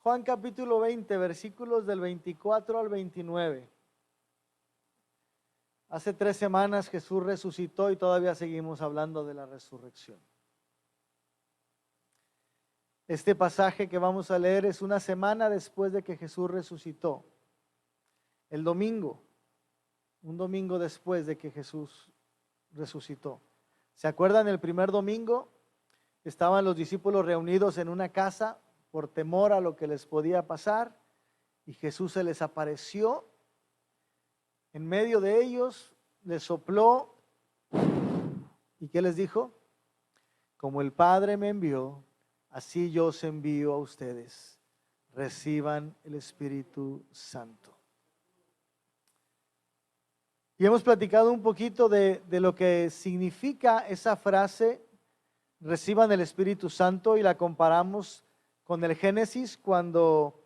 Juan capítulo 20, versículos del 24 al 29. Hace 3 semanas Jesús resucitó y todavía seguimos hablando de la resurrección. Este pasaje que vamos a leer es una semana después de que Jesús resucitó. El domingo, un domingo después de que Jesús resucitó. ¿Se acuerdan el primer domingo? Estaban los discípulos reunidos en una casa por temor a lo que les podía pasar, y Jesús se les apareció en medio de ellos, les sopló, ¿y qué les dijo? Como el Padre me envió, así yo os envío a ustedes. Reciban el Espíritu Santo. Y hemos platicado un poquito de lo que significa esa frase, reciban el Espíritu Santo, y la comparamos con el Génesis cuando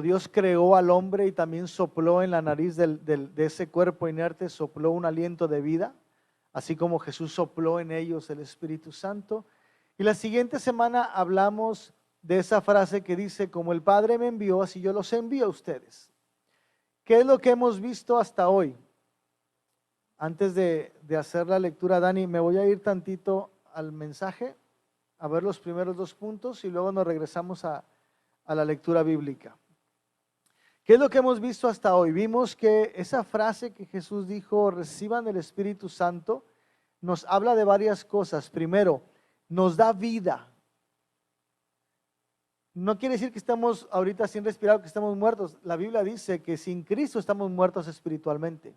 Dios creó al hombre y también sopló en la nariz de ese cuerpo inerte, sopló un aliento de vida, así como Jesús sopló en ellos el Espíritu Santo. Y la siguiente semana hablamos de esa frase que dice, como el Padre me envió, así yo los envío a ustedes. ¿Qué es lo que hemos visto hasta hoy? Antes de hacer la lectura, Dani, me voy a ir tantito al mensaje, a ver los primeros 2 puntos y luego nos regresamos a la lectura bíblica. ¿Qué es lo que hemos visto hasta hoy? Vimos que esa frase que Jesús dijo, reciban el Espíritu Santo, nos habla de varias cosas. Primero, nos da vida. No quiere decir que estamos ahorita sin respirar, que estamos muertos. La Biblia dice que sin Cristo estamos muertos espiritualmente.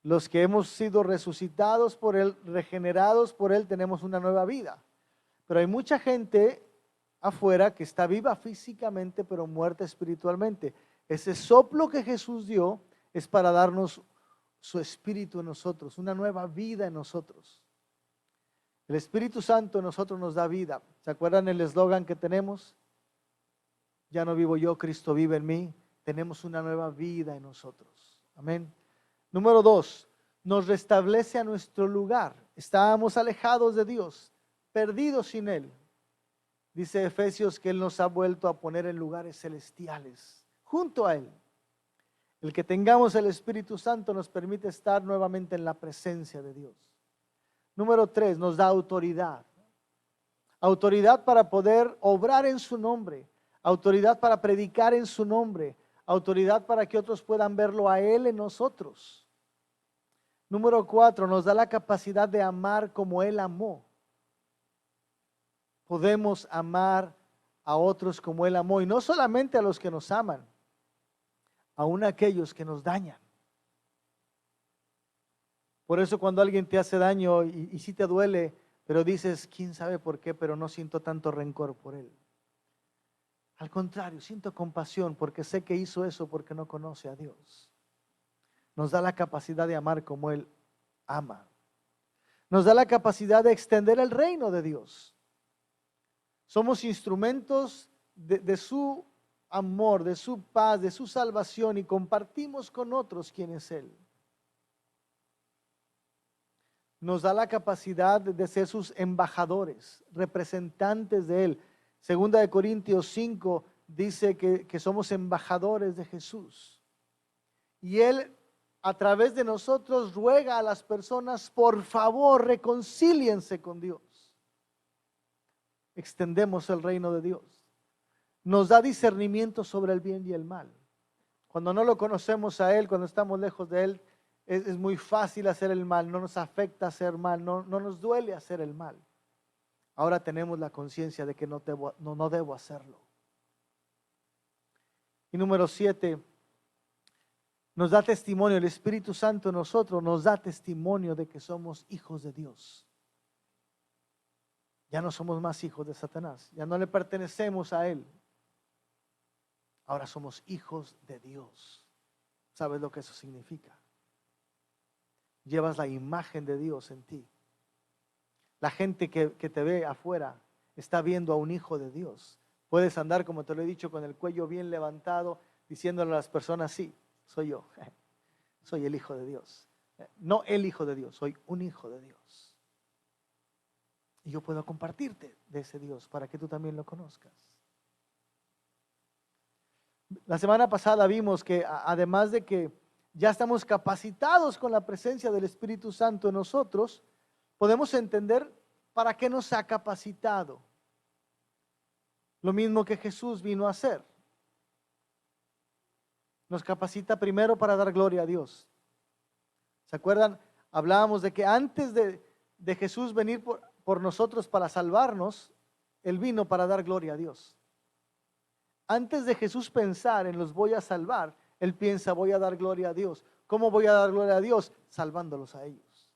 Los que hemos sido resucitados por Él, regenerados por Él, tenemos una nueva vida. Pero hay mucha gente afuera que está viva físicamente, pero muerta espiritualmente. Ese soplo que Jesús dio es para darnos su espíritu en nosotros, una nueva vida en nosotros. El Espíritu Santo en nosotros nos da vida. ¿Se acuerdan el eslogan que tenemos? Ya no vivo yo, Cristo vive en mí. Tenemos una nueva vida en nosotros. Amén. Número 2, nos restablece a nuestro lugar. Estábamos alejados de Dios, perdidos sin Él. Dice Efesios que Él nos ha vuelto a poner en lugares celestiales, junto a Él. El que tengamos el Espíritu Santo nos permite estar nuevamente en la presencia de Dios. Número 3, nos da autoridad. Autoridad para poder obrar en su nombre. Autoridad para predicar en su nombre. Autoridad para que otros puedan verlo a Él en nosotros. Número 4, nos da la capacidad de amar como Él amó. Podemos amar a otros como Él amó, y no solamente a los que nos aman, aún a aquellos que nos dañan. Por eso cuando alguien te hace daño y sí te duele, pero dices, quién sabe por qué, pero no siento tanto rencor por él. Al contrario, siento compasión porque sé que hizo eso porque no conoce a Dios. Nos da la capacidad de amar como Él ama. Nos da la capacidad de extender el reino de Dios. Somos instrumentos de su amor, de su paz, de su salvación, y compartimos con otros quién es Él. Nos da la capacidad de ser sus embajadores, representantes de Él. Segunda de Corintios 5 dice que somos embajadores de Jesús. Y Él, a través de nosotros, ruega a las personas, por favor, reconcíliense con Dios. Extendemos el reino de Dios. Nos da discernimiento sobre el bien y el mal. Cuando no lo conocemos a Él, cuando estamos lejos de Él, es muy fácil hacer el mal, no nos afecta hacer mal, no nos duele hacer el mal. Ahora tenemos la conciencia de que no debo hacerlo. Y número 7, nos da testimonio, el Espíritu Santo en nosotros nos da testimonio de que somos hijos de Dios. Ya no somos más hijos de Satanás, ya no le pertenecemos a Él. Ahora somos hijos de Dios. ¿Sabes lo que eso significa? Llevas la imagen de Dios en ti. La gente que te ve afuera está viendo a un hijo de Dios. Puedes andar, como te lo he dicho, con el cuello bien levantado, diciéndole a las personas, sí, soy yo, soy el hijo de Dios. No el hijo de Dios, soy un hijo de Dios. Y yo puedo compartirte de ese Dios para que tú también lo conozcas. La semana pasada vimos que además de que ya estamos capacitados con la presencia del Espíritu Santo en nosotros, podemos entender para qué nos ha capacitado. Lo mismo que Jesús vino a hacer. Nos capacita primero para dar gloria a Dios. ¿Se acuerdan? Hablábamos de que antes de Jesús venir por nosotros para salvarnos, Él vino para dar gloria a Dios. Antes de Jesús pensar en los voy a salvar, Él piensa voy a dar gloria a Dios. ¿Cómo voy a dar gloria a Dios? Salvándolos a ellos.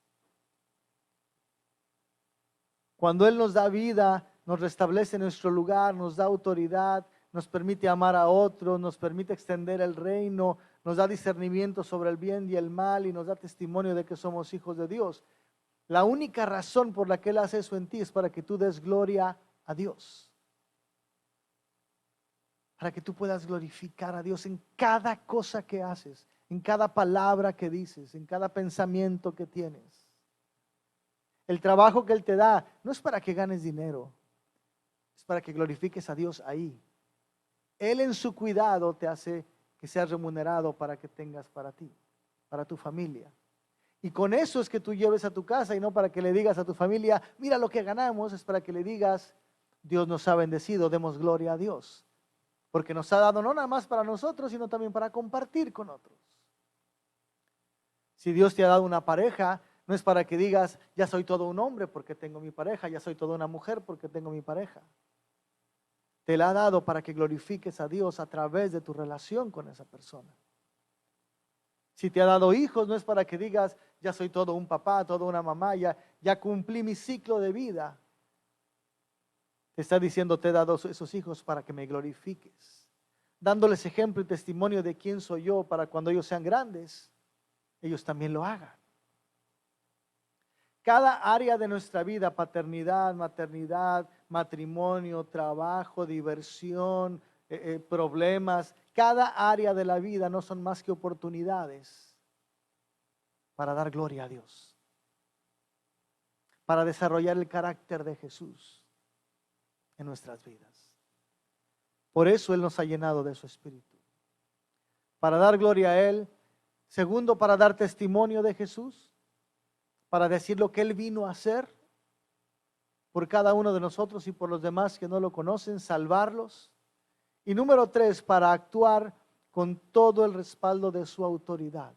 Cuando Él nos da vida, nos restablece nuestro lugar, nos da autoridad, nos permite amar a otros, nos permite extender el reino, nos da discernimiento sobre el bien y el mal y nos da testimonio de que somos hijos de Dios. La única razón por la que Él hace eso en ti es para que tú des gloria a Dios. Para que tú puedas glorificar a Dios en cada cosa que haces, en cada palabra que dices, en cada pensamiento que tienes. El trabajo que Él te da no es para que ganes dinero, es para que glorifiques a Dios ahí. Él en su cuidado te hace que seas remunerado para que tengas para ti, para tu familia. Y con eso es que tú lleves a tu casa y no para que le digas a tu familia, mira lo que ganamos, es para que le digas, Dios nos ha bendecido, demos gloria a Dios. Porque nos ha dado no nada más para nosotros, sino también para compartir con otros. Si Dios te ha dado una pareja, no es para que digas, ya soy todo un hombre porque tengo mi pareja, ya soy toda una mujer porque tengo mi pareja. Te la ha dado para que glorifiques a Dios a través de tu relación con esa persona. Si te ha dado hijos, no es para que digas, ya soy todo un papá, toda una mamá, ya cumplí mi ciclo de vida. Te está diciendo, te he dado esos hijos para que me glorifiques, dándoles ejemplo y testimonio de quién soy yo para cuando ellos sean grandes, ellos también lo hagan. Cada área de nuestra vida, paternidad, maternidad, matrimonio, trabajo, diversión, problemas, cada área de la vida no son más que oportunidades para dar gloria a Dios, para desarrollar el carácter de Jesús en nuestras vidas. Por eso Él nos ha llenado de su Espíritu. Para dar gloria a Él. Segundo, para dar testimonio de Jesús. Para decir lo que Él vino a hacer por cada uno de nosotros y por los demás que no lo conocen, salvarlos. Y número 3, para actuar con todo el respaldo de su autoridad.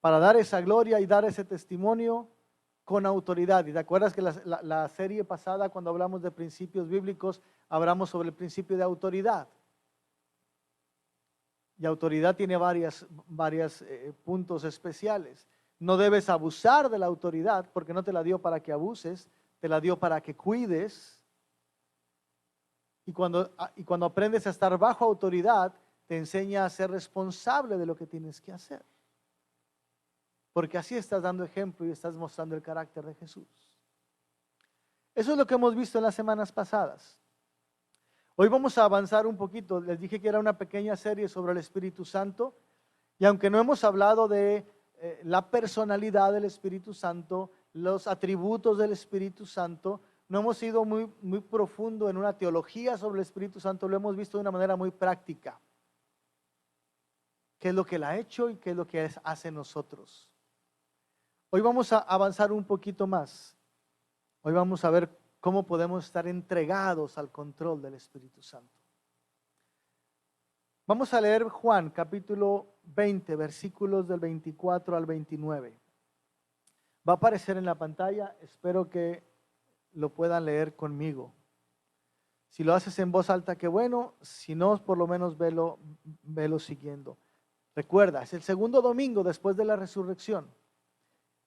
Para dar esa gloria y dar ese testimonio con autoridad. Y te acuerdas que la serie pasada, cuando hablamos de principios bíblicos, hablamos sobre el principio de autoridad. Y autoridad tiene varios puntos especiales. No debes abusar de la autoridad porque no te la dio para que abuses, te la dio para que cuides. Y cuando aprendes a estar bajo autoridad, te enseña a ser responsable de lo que tienes que hacer. Porque así estás dando ejemplo y estás mostrando el carácter de Jesús. Eso es lo que hemos visto en las semanas pasadas. Hoy vamos a avanzar un poquito. Les dije que era una pequeña serie sobre el Espíritu Santo. Y aunque no hemos hablado de la personalidad del Espíritu Santo, los atributos del Espíritu Santo, no hemos ido muy profundo en una teología sobre el Espíritu Santo, lo hemos visto de una manera muy práctica. ¿Qué es lo que Él ha hecho y qué es lo que hace en nosotros? Hoy vamos a avanzar un poquito más. Hoy vamos a ver cómo podemos estar entregados al control del Espíritu Santo. Vamos a leer Juan capítulo 20, versículos del 24 al 29. Va a aparecer en la pantalla, espero que lo puedan leer conmigo. Si lo haces en voz alta, qué bueno, si no, por lo menos velo siguiendo. Recuerda, es el segundo domingo después de la resurrección.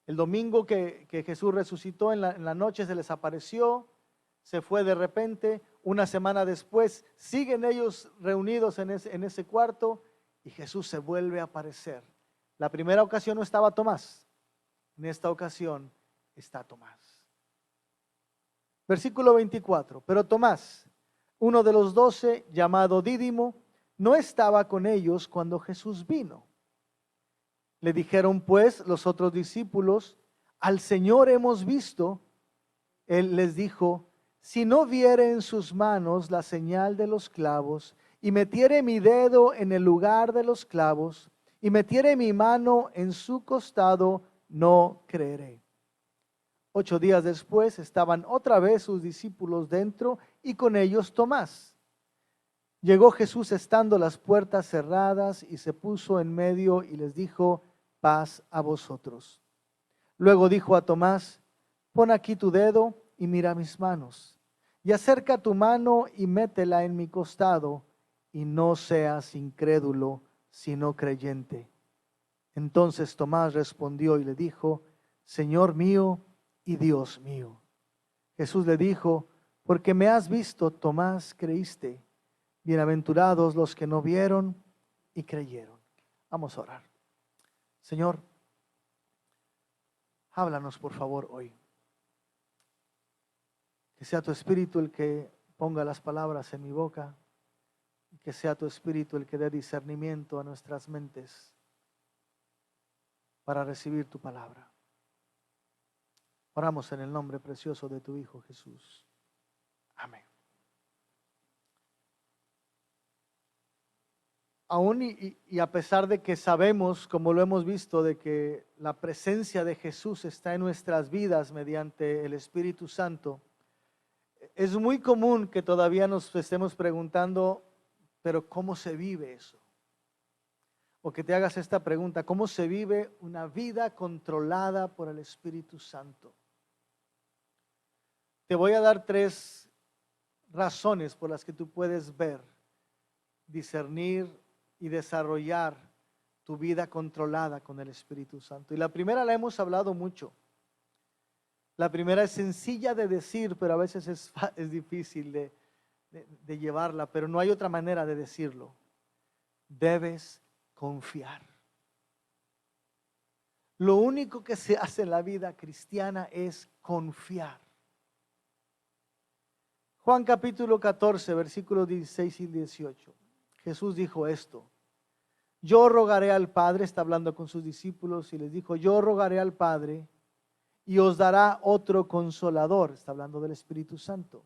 El domingo que Jesús resucitó en la noche se les apareció, se fue de repente. Una semana después siguen ellos reunidos en ese cuarto y Jesús se vuelve a aparecer. La primera ocasión no estaba Tomás, en esta ocasión está Tomás. Versículo 24, pero Tomás, uno de los 12, llamado Dídimo, no estaba con ellos cuando Jesús vino. Le dijeron pues los otros discípulos, al Señor hemos visto. Él les dijo, si no viere en sus manos la señal de los clavos y metiere mi dedo en el lugar de los clavos, y metiere mi mano en su costado, no creeré. 8 días después estaban otra vez sus discípulos dentro y con ellos Tomás. Llegó Jesús estando las puertas cerradas y se puso en medio y les dijo: paz a vosotros. Luego dijo a Tomás: pon aquí tu dedo y mira mis manos, y acerca tu mano y métela en mi costado, y no seas incrédulo, sino creyente. Entonces Tomás respondió y le dijo: Señor mío y Dios mío. Jesús le dijo: porque me has visto, Tomás, creíste. Bienaventurados los que no vieron y creyeron. Vamos a orar. Señor, háblanos por favor hoy. Que sea tu Espíritu el que ponga las palabras en mi boca, y que sea tu Espíritu el que dé discernimiento a nuestras mentes para recibir tu palabra. Oramos en el nombre precioso de tu Hijo Jesús. Amén. Aún y a pesar de que sabemos, como lo hemos visto, de que la presencia de Jesús está en nuestras vidas mediante el Espíritu Santo, es muy común que todavía nos estemos preguntando, pero ¿cómo se vive eso? O que te hagas esta pregunta: ¿cómo se vive una vida controlada por el Espíritu Santo? Te voy a dar 3 razones por las que tú puedes ver, discernir y desarrollar tu vida controlada con el Espíritu Santo. Y la primera la hemos hablado mucho. La primera es sencilla de decir, pero a veces es difícil de llevarla, pero no hay otra manera de decirlo. Debes confiar. Lo único que se hace en la vida cristiana es confiar. Juan capítulo 14, versículos 16 y 18. Jesús dijo esto: yo rogaré al Padre, está hablando con sus discípulos y les dijo: yo rogaré al Padre y os dará otro consolador, está hablando del Espíritu Santo,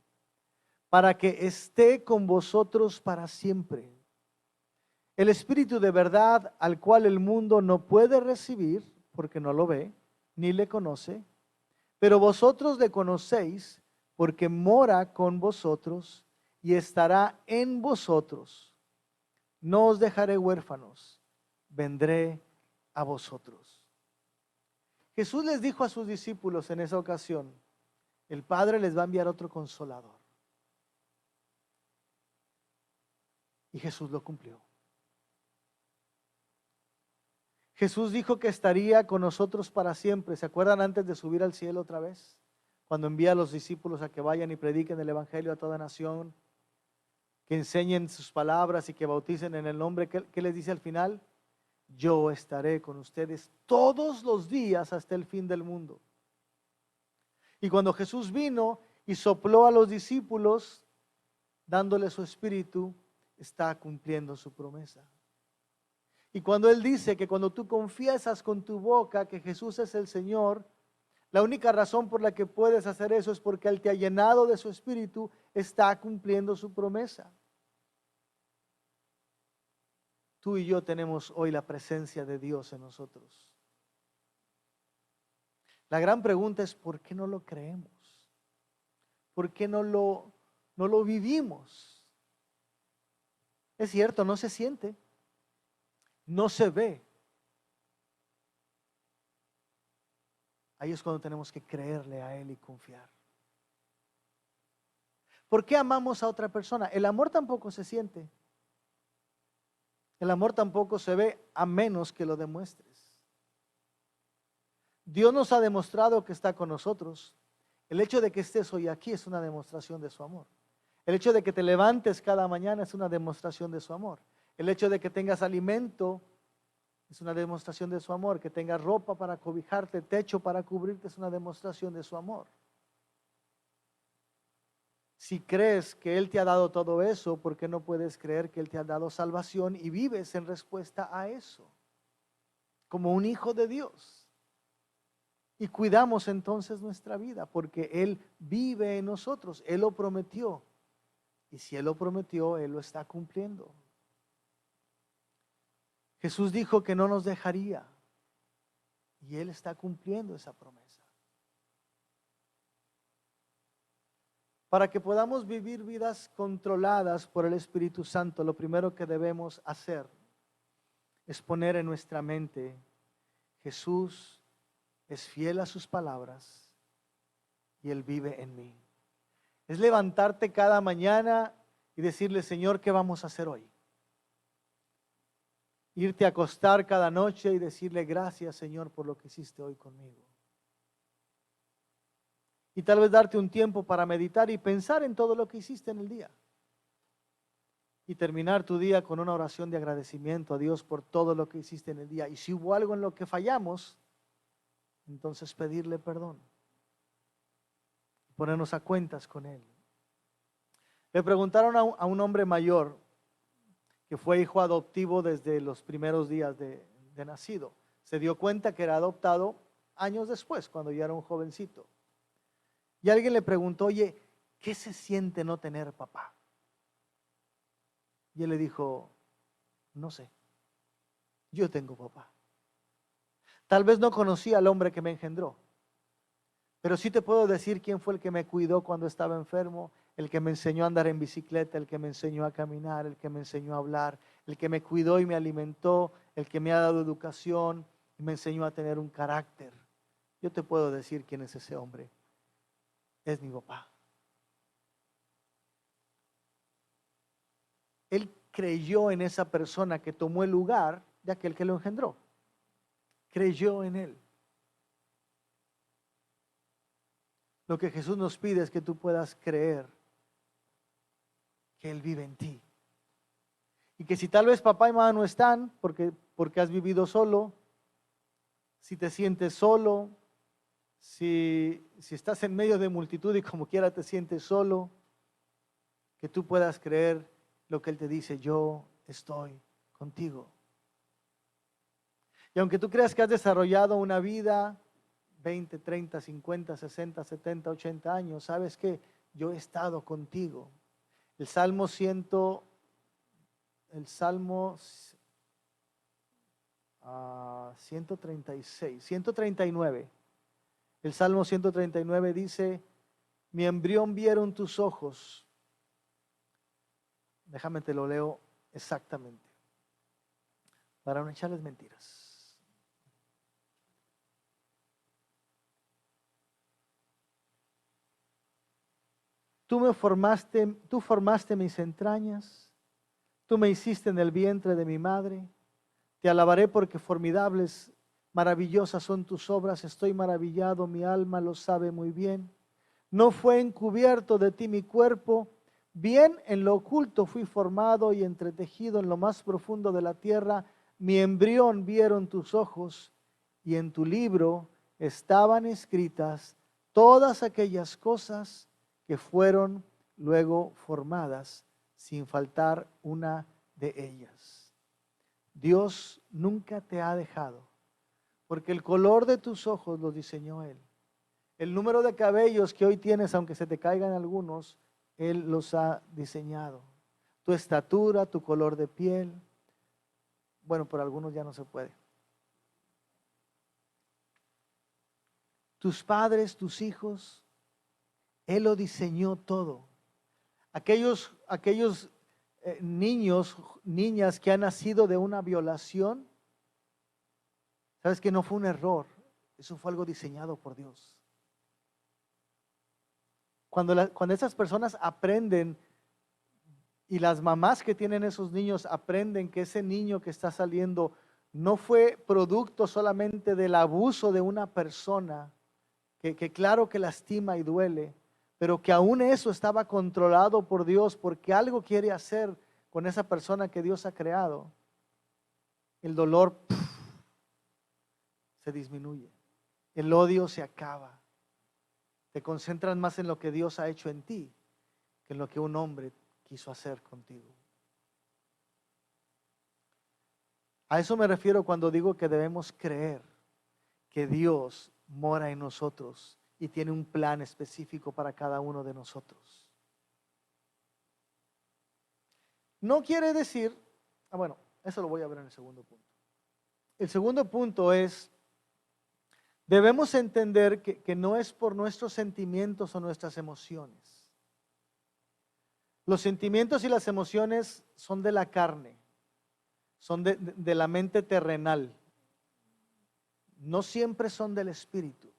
para que esté con vosotros para siempre. El Espíritu de verdad, al cual el mundo no puede recibir, porque no lo ve, ni le conoce, pero vosotros le conocéis, porque mora con vosotros y estará en vosotros. No os dejaré huérfanos, vendré a vosotros. Jesús les dijo a sus discípulos en esa ocasión: el Padre les va a enviar otro consolador. Y Jesús lo cumplió. Jesús dijo que estaría con nosotros para siempre. ¿Se acuerdan antes de subir al cielo otra vez? Cuando envía a los discípulos a que vayan y prediquen el Evangelio a toda nación, que enseñen sus palabras y que bauticen en el nombre. ¿Qué les dice al final? Yo estaré con ustedes todos los días hasta el fin del mundo. Y cuando Jesús vino y sopló a los discípulos, dándole su espíritu, está cumpliendo su promesa. Y cuando Él dice que cuando tú confiesas con tu boca que Jesús es el Señor, la única razón por la que puedes hacer eso es porque Él te ha llenado de su espíritu, está cumpliendo su promesa. Tú y yo tenemos hoy la presencia de Dios en nosotros. La gran pregunta es: ¿por qué no lo creemos? ¿Por qué no lo vivimos? Es cierto, no se siente, no se ve. Ahí es cuando tenemos que creerle a Él y confiar. ¿Por qué amamos a otra persona? El amor tampoco se siente. El amor tampoco se ve, a menos que lo demuestres. Dios nos ha demostrado que está con nosotros. El hecho de que estés hoy aquí es una demostración de su amor. El hecho de que te levantes cada mañana es una demostración de su amor. El hecho de que tengas alimento es una demostración de su amor. Que tengas ropa para cobijarte, techo para cubrirte, es una demostración de su amor. Si crees que Él te ha dado todo eso, ¿por qué no puedes creer que Él te ha dado salvación y vives en respuesta a eso? Como un hijo de Dios. Y cuidamos entonces nuestra vida, porque Él vive en nosotros. Él lo prometió. Y si Él lo prometió, Él lo está cumpliendo. Jesús dijo que no nos dejaría. Y Él está cumpliendo esa promesa. Para que podamos vivir vidas controladas por el Espíritu Santo, lo primero que debemos hacer es poner en nuestra mente: Jesús es fiel a sus palabras y Él vive en mí. Es levantarte cada mañana y decirle: Señor, ¿qué vamos a hacer hoy? Irte a acostar cada noche y decirle: gracias, Señor, por lo que hiciste hoy conmigo. Y tal vez darte un tiempo para meditar y pensar en todo lo que hiciste en el día. Y terminar tu día con una oración de agradecimiento a Dios por todo lo que hiciste en el día. Y si hubo algo en lo que fallamos, entonces pedirle perdón. Ponernos a cuentas con Él. Le preguntaron a un hombre mayor que fue hijo adoptivo desde los primeros días de nacido. Se dio cuenta que era adoptado años después, cuando ya era un jovencito. Y alguien le preguntó: oye, ¿qué se siente no tener papá? Y él le dijo: no sé, yo tengo papá. Tal vez no conocía al hombre que me engendró, pero sí te puedo decir quién fue el que me cuidó cuando estaba enfermo, el que me enseñó a andar en bicicleta, el que me enseñó a caminar, el que me enseñó a hablar, el que me cuidó y me alimentó, el que me ha dado educación y me enseñó a tener un carácter. Yo te puedo decir quién es ese hombre. Es mi papá. Él creyó en esa persona que tomó el lugar de aquel que lo engendró. Creyó en él. Lo que Jesús nos pide es que tú puedas creer que Él vive en ti. Y que si tal vez papá y mamá no están porque has vivido solo, si te sientes solo, si estás en medio de multitud y como quiera te sientes solo, que tú puedas creer lo que Él te dice: yo estoy contigo. Y aunque tú creas que has desarrollado una vida 20, 30, 50, 60, 70, 80 años, ¿sabes qué? Yo he estado contigo. El Salmo 136, 139. El Salmo 139 dice: mi embrión vieron tus ojos. Déjame te lo leo exactamente, para no echarles mentiras. Tú formaste mis entrañas, tú me hiciste en el vientre de mi madre. Te alabaré porque formidables, maravillosas son tus obras. Estoy maravillado, mi alma lo sabe muy bien. No fue encubierto de ti mi cuerpo, bien en lo oculto fui formado y entretejido en lo más profundo de la tierra. Mi embrión vieron tus ojos, y en tu libro estaban escritas todas aquellas cosas que fueron luego formadas, sin faltar una de ellas. Dios nunca te ha dejado, porque el color de tus ojos lo diseñó Él. El número de cabellos que hoy tienes, aunque se te caigan algunos, Él los ha diseñado. Tu estatura, tu color de piel. Bueno, por algunos ya no se puede. Tus padres, tus hijos, Él lo diseñó todo. Aquellos niños, niñas que han nacido de una violación, sabes que no fue un error, eso fue algo diseñado por Dios. Cuando esas personas aprenden, y las mamás que tienen esos niños aprenden que ese niño que está saliendo no fue producto solamente del abuso de una persona, que claro que lastima y duele, pero que aún eso estaba controlado por Dios porque algo quiere hacer con esa persona que Dios ha creado, el dolor se disminuye, el odio se acaba, te concentras más en lo que Dios ha hecho en ti que en lo que un hombre quiso hacer contigo. A eso me refiero cuando digo que debemos creer que Dios mora en nosotros y tiene un plan específico para cada uno de nosotros. No quiere decir, bueno, eso lo voy a ver en el segundo punto. El segundo punto es, debemos entender que no es por nuestros sentimientos o nuestras emociones. Los sentimientos y las emociones son de la carne, son de la mente terrenal. No siempre son del espíritu.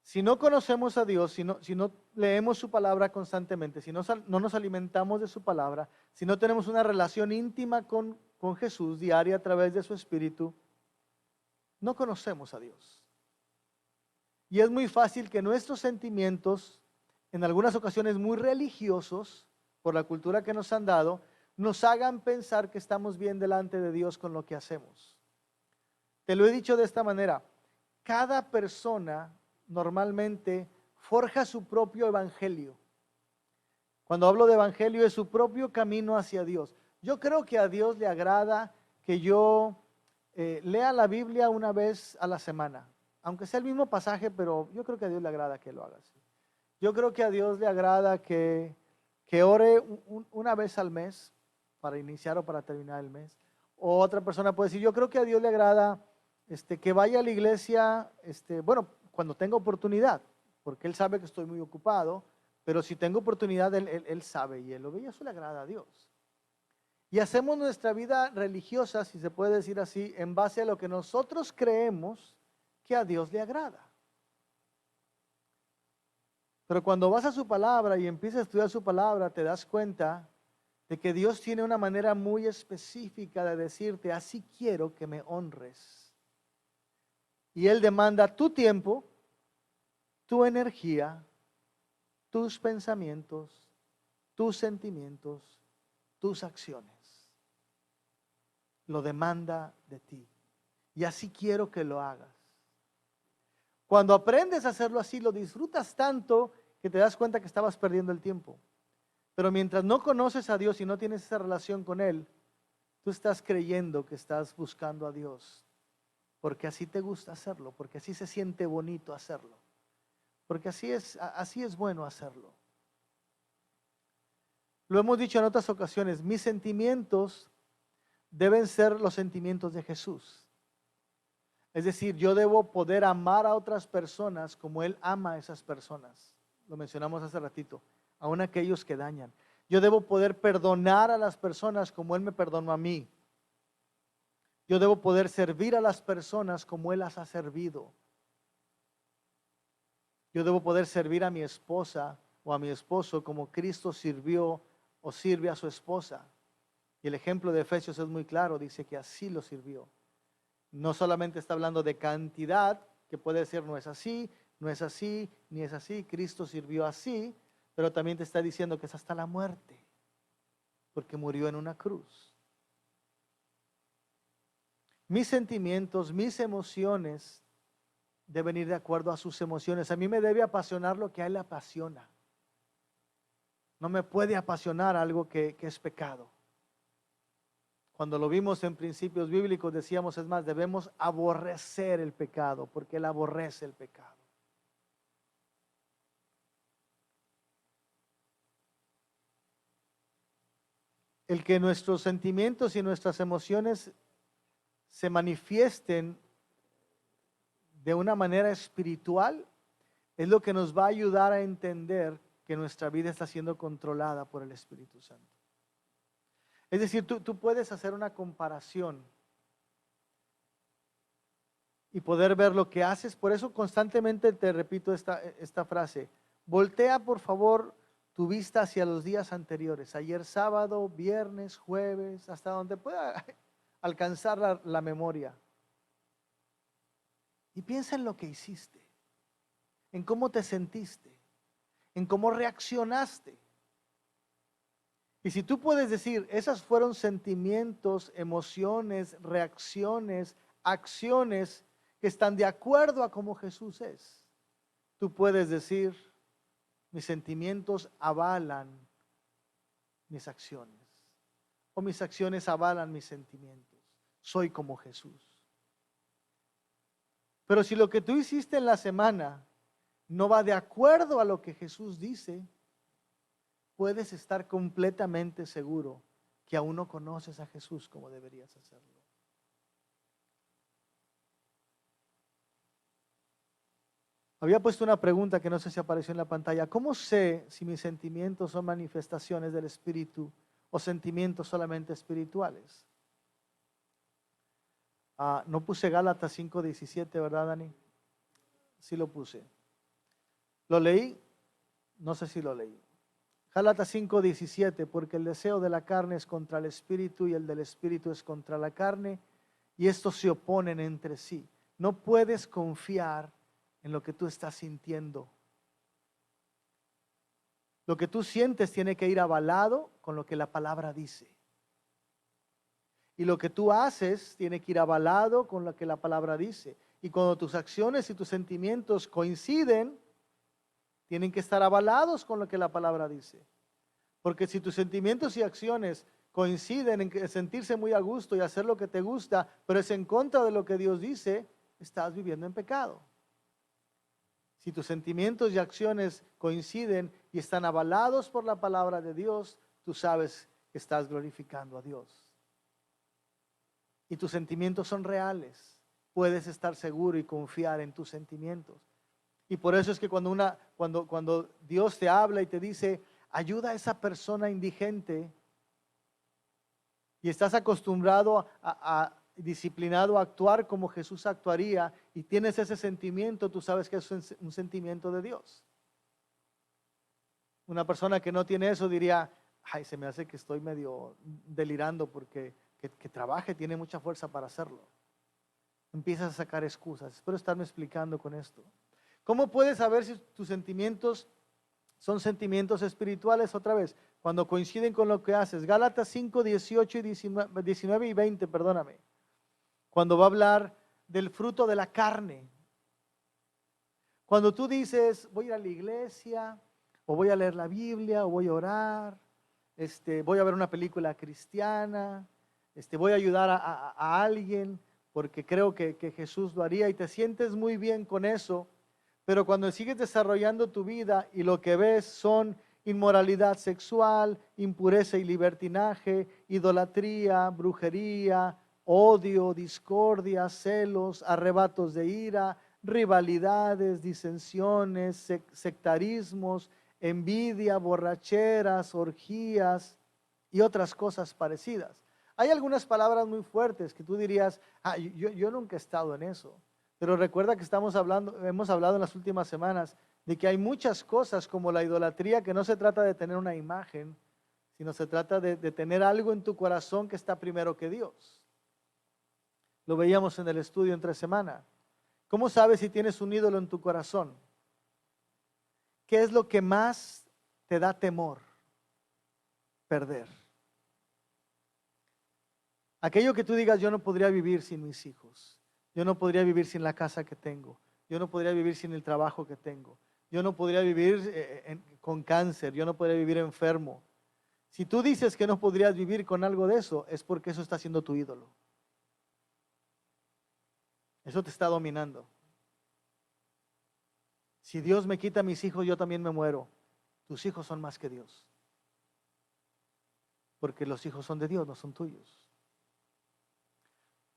Si no conocemos a Dios, si no leemos su palabra constantemente, si no nos alimentamos de su palabra, si no tenemos una relación íntima con Jesús diaria a través de su espíritu, no conocemos a Dios. Y es muy fácil que nuestros sentimientos, en algunas ocasiones muy religiosos, por la cultura que nos han dado, nos hagan pensar que estamos bien delante de Dios con lo que hacemos. Te lo he dicho de esta manera, cada persona normalmente forja su propio evangelio. Cuando hablo de evangelio es su propio camino hacia Dios. Yo creo que a Dios le agrada que yo lea la Biblia una vez a la semana, aunque sea el mismo pasaje, pero yo creo que a Dios le agrada que lo haga así. Yo creo que a Dios le agrada que ore una vez al mes para iniciar o para terminar el mes. O otra persona puede decir, yo creo que a Dios le agrada que vaya a la iglesia, bueno, cuando tenga oportunidad, porque Él sabe que estoy muy ocupado, pero si tengo oportunidad, Él sabe y Él lo ve, y eso le agrada a Dios. Y hacemos nuestra vida religiosa, si se puede decir así, en base a lo que nosotros creemos que a Dios le agrada. Pero cuando vas a su palabra y empiezas a estudiar su palabra, te das cuenta de que Dios tiene una manera muy específica de decirte, así quiero que me honres. Y Él demanda tu tiempo, tu energía, tus pensamientos, tus sentimientos, tus acciones. Lo demanda de ti. Y así quiero que lo hagas. Cuando aprendes a hacerlo así, lo disfrutas tanto que te das cuenta que estabas perdiendo el tiempo. Pero mientras no conoces a Dios y no tienes esa relación con Él, tú estás creyendo que estás buscando a Dios. Porque así te gusta hacerlo, porque así se siente bonito hacerlo. Porque así es bueno hacerlo. Lo hemos dicho en otras ocasiones, mis sentimientos deben ser los sentimientos de Jesús. Es decir, yo debo poder amar a otras personas como Él ama a esas personas. Lo mencionamos hace ratito, aun aquellos que dañan. Yo debo poder perdonar a las personas como Él me perdonó a mí. Yo debo poder servir a las personas como Él las ha servido. Yo debo poder servir a mi esposa o a mi esposo como Cristo sirvió o sirve a su esposa. Y el ejemplo de Efesios es muy claro, dice que así lo sirvió. No solamente está hablando de cantidad, que puede ser no es así, no es así, ni es así. Cristo sirvió así, pero también te está diciendo que es hasta la muerte, porque murió en una cruz. Mis sentimientos, mis emociones deben ir de acuerdo a sus emociones. A mí me debe apasionar lo que a Él le apasiona. No me puede apasionar algo que es pecado. Cuando lo vimos en principios bíblicos decíamos, es más, debemos aborrecer el pecado, porque Él aborrece el pecado. El que nuestros sentimientos y nuestras emociones se manifiesten de una manera espiritual es lo que nos va a ayudar a entender que nuestra vida está siendo controlada por el Espíritu Santo. Es decir, tú puedes hacer una comparación y poder ver lo que haces. Por eso constantemente te repito esta frase. Voltea por favor tu vista hacia los días anteriores. Ayer sábado, viernes, jueves, hasta donde pueda alcanzar la memoria. Y piensa en lo que hiciste, en cómo te sentiste, en cómo reaccionaste. Y si tú puedes decir, esas fueron sentimientos, emociones, reacciones, acciones que están de acuerdo a cómo Jesús es, tú puedes decir, mis sentimientos avalan mis acciones, o mis acciones avalan mis sentimientos. Soy como Jesús. Pero si lo que tú hiciste en la semana no va de acuerdo a lo que Jesús dice, puedes estar completamente seguro que aún no conoces a Jesús como deberías hacerlo. Había puesto una pregunta que no sé si apareció en la pantalla. ¿Cómo sé si mis sentimientos son manifestaciones del Espíritu o sentimientos solamente espirituales? No puse Gálatas 5:17, ¿verdad, Dani? Sí lo puse. ¿Lo leí? No sé si lo leí. Gálatas 5:17, porque el deseo de la carne es contra el Espíritu y el del Espíritu es contra la carne, y estos se oponen entre sí. No puedes confiar en lo que tú estás sintiendo. Lo que tú sientes tiene que ir avalado con lo que la palabra dice. Y lo que tú haces tiene que ir avalado con lo que la palabra dice. Y cuando tus acciones y tus sentimientos coinciden, tienen que estar avalados con lo que la palabra dice. Porque si tus sentimientos y acciones coinciden en sentirse muy a gusto y hacer lo que te gusta, pero es en contra de lo que Dios dice, estás viviendo en pecado. Si tus sentimientos y acciones coinciden y están avalados por la palabra de Dios, tú sabes que estás glorificando a Dios. Y tus sentimientos son reales. Puedes estar seguro y confiar en tus sentimientos. Y por eso es que cuando Dios te habla y te dice, ayuda a esa persona indigente, y estás acostumbrado disciplinado a actuar como Jesús actuaría, y tienes ese sentimiento, tú sabes que es un sentimiento de Dios. Una persona que no tiene eso diría, ay, se me hace que estoy medio delirando porque que trabaje, tiene mucha fuerza para hacerlo. Empiezas a sacar excusas. Espero estarme explicando con esto. ¿Cómo puedes saber si tus sentimientos son sentimientos espirituales? Otra vez, cuando coinciden con lo que haces. Gálatas 5, 18 y 19 y 20, perdóname. Cuando va a hablar del fruto de la carne. Cuando tú dices, voy a ir a la iglesia, o voy a leer la Biblia, o voy a orar, voy a ver una película cristiana, voy a ayudar a alguien, porque creo que Jesús lo haría, y te sientes muy bien con eso, pero cuando sigues desarrollando tu vida y lo que ves son inmoralidad sexual, impureza y libertinaje, idolatría, brujería, odio, discordia, celos, arrebatos de ira, rivalidades, disensiones, sectarismos, envidia, borracheras, orgías y otras cosas parecidas. Hay algunas palabras muy fuertes que tú dirías, yo nunca he estado en eso. Pero recuerda que hemos hablado en las últimas semanas de que hay muchas cosas como la idolatría, que no se trata de tener una imagen, sino se trata de tener algo en tu corazón que está primero que Dios. Lo veíamos en el estudio entre semana. ¿Cómo sabes si tienes un ídolo en tu corazón? ¿Qué es lo que más te da temor? Perder. Aquello que tú digas, yo no podría vivir sin mis hijos. Yo no podría vivir sin la casa que tengo. Yo no podría vivir sin el trabajo que tengo. Yo no podría vivir con cáncer. Yo no podría vivir enfermo. Si tú dices que no podrías vivir con algo de eso, es porque eso está siendo tu ídolo. Eso te está dominando. Si Dios me quita a mis hijos, yo también me muero. Tus hijos son más que Dios. Porque los hijos son de Dios, no son tuyos.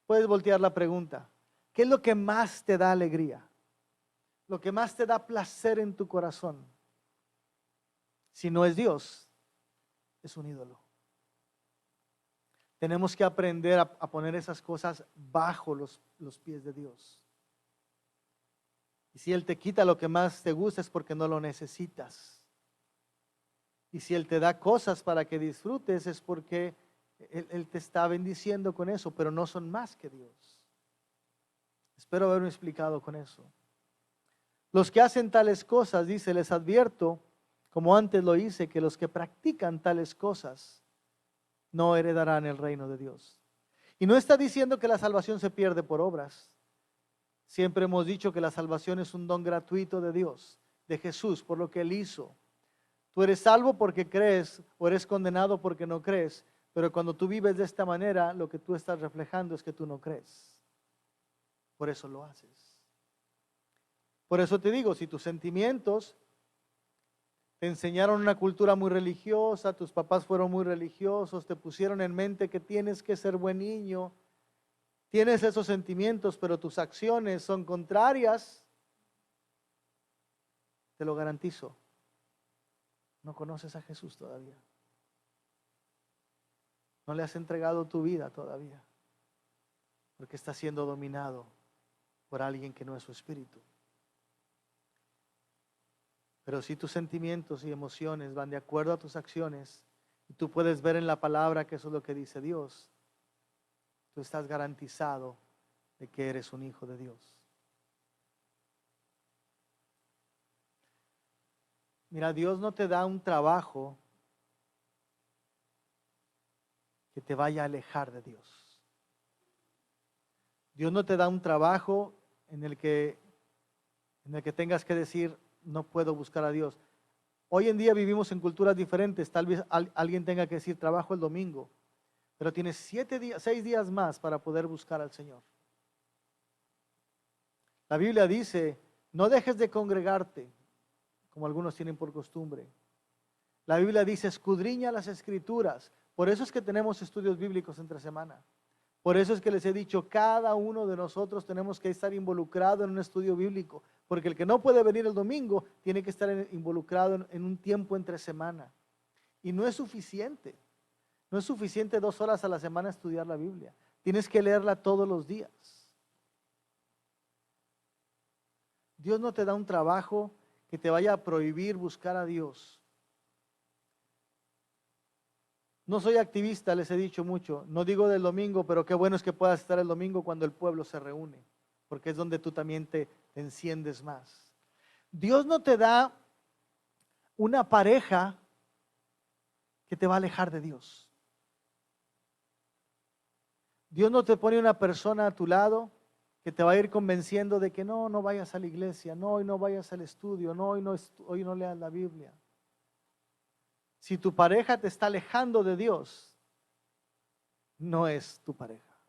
Puedes voltear la pregunta. ¿Qué es lo que más te da alegría? Lo que más te da placer en tu corazón. Si no es Dios, es un ídolo. Tenemos que aprender a poner esas cosas bajo los pies de Dios. Y si Él te quita lo que más te gusta es porque no lo necesitas. Y si Él te da cosas para que disfrutes es porque Él te está bendiciendo con eso, pero no son más que Dios. Espero haberme explicado con eso. Los que hacen tales cosas, dice, les advierto, como antes lo hice, que los que practican tales cosas no heredarán el reino de Dios. Y no está diciendo que la salvación se pierde por obras. Siempre hemos dicho que la salvación es un don gratuito de Dios, de Jesús, por lo que Él hizo. Tú eres salvo porque crees o eres condenado porque no crees, pero cuando tú vives de esta manera, lo que tú estás reflejando es que tú no crees. Por eso lo haces. Por eso te digo, si tus sentimientos te enseñaron una cultura muy religiosa, tus papás fueron muy religiosos, te pusieron en mente que tienes que ser buen niño, tienes esos sentimientos, pero tus acciones son contrarias, te lo garantizo, no conoces a Jesús todavía. No le has entregado tu vida todavía, porque está siendo dominado por alguien que no es su espíritu. Pero si tus sentimientos y emociones van de acuerdo a tus acciones, y tú puedes ver en la palabra que eso es lo que dice Dios, tú estás garantizado de que eres un hijo de Dios. Mira, Dios no te da un trabajo que te vaya a alejar de Dios. Dios no te da un trabajo en el que tengas que decir, no puedo buscar a Dios. Hoy en día vivimos en culturas diferentes. Tal vez alguien tenga que decir, trabajo el domingo, pero tienes 6 días más para poder buscar al Señor. La Biblia dice, no dejes de congregarte, como algunos tienen por costumbre. La Biblia dice, escudriña las Escrituras. Por eso es que tenemos estudios bíblicos entre semana. Por eso es que les he dicho, cada uno de nosotros tenemos que estar involucrado en un estudio bíblico. Porque el que no puede venir el domingo, tiene que estar involucrado en un tiempo entre semana. Y no es suficiente. No es suficiente 2 horas a la semana estudiar la Biblia. Tienes que leerla todos los días. Dios no te da un trabajo que te vaya a prohibir buscar a Dios. No soy activista, les he dicho mucho. No digo del domingo, pero qué bueno es que puedas estar el domingo cuando el pueblo se reúne, porque es donde tú también te enciendes más. Dios no te da una pareja que te va a alejar de Dios. Dios no te pone una persona a tu lado que te va a ir convenciendo de que no vayas a la iglesia, no, hoy no vayas al estudio, no, hoy no leas la Biblia. Si tu pareja te está alejando de Dios, no es tu pareja.